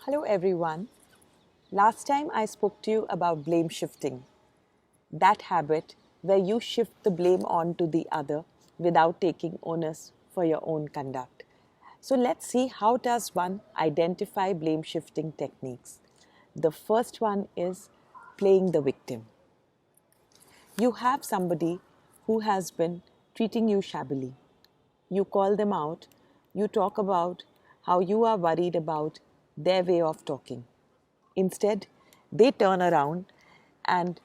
Hello everyone. Last time I spoke to you about blame shifting, that habit where you shift the blame on to the other without taking onus for your own conduct. So let's see, how does one identify blame shifting techniques. The first one is playing the victim. You have somebody who has been treating you shabbily. You call them out, you talk about how you are worried about their way of talking. Instead, they turn around and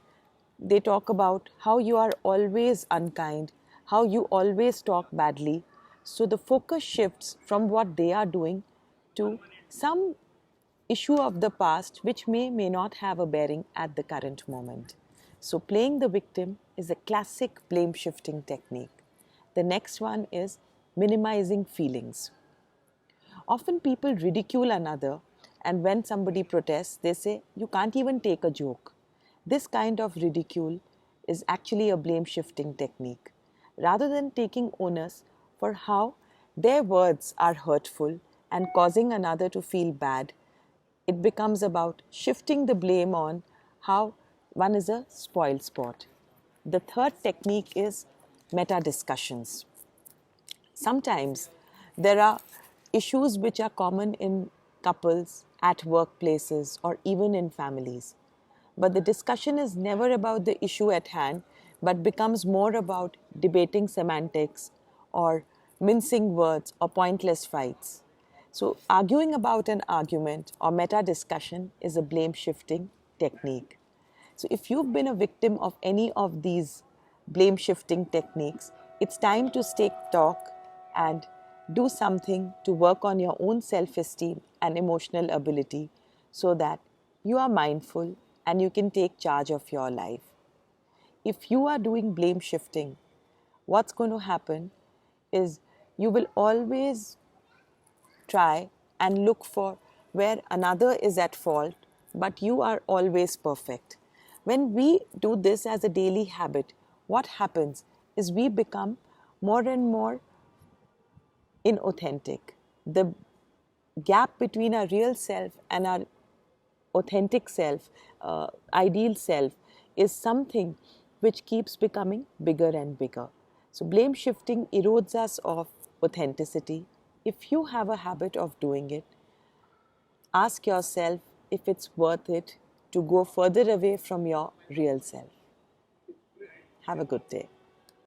they talk about how you are always unkind, how you always talk badly. So the focus shifts from what they are doing to some issue of the past which may not have a bearing at the current moment. So playing the victim is a classic blame shifting technique. The next one is minimizing feelings. Often people ridicule another, and when somebody protests, they say, "You can't even take a joke." This kind of ridicule is actually a blame shifting technique. Rather than taking onus for how their words are hurtful and causing another to feel bad, it becomes about shifting the blame on how one is a spoil sport. The third technique is meta discussions. Sometimes there are issues which are common in couples, at workplaces, or even in families. But the discussion is never about the issue at hand, but becomes more about debating semantics or mincing words or pointless fights. So, arguing about an argument or meta discussion is a blame shifting technique. So, if you've been a victim of any of these blame shifting techniques, it's time to take stock and do something to work on your own self esteem and emotional ability so that you are mindful and you can take charge of your life. If you are doing blame shifting, what's going to happen is you will always try and look for where another is at fault, but you are always perfect. When we do this as a daily habit, what happens is we become more and more inauthentic. The gap between our real self and our authentic self, ideal self, is something which keeps becoming bigger and bigger. So, blame shifting erodes us of authenticity. If you have a habit of doing it, ask yourself if it's worth it to go further away from your real self. Have a good day.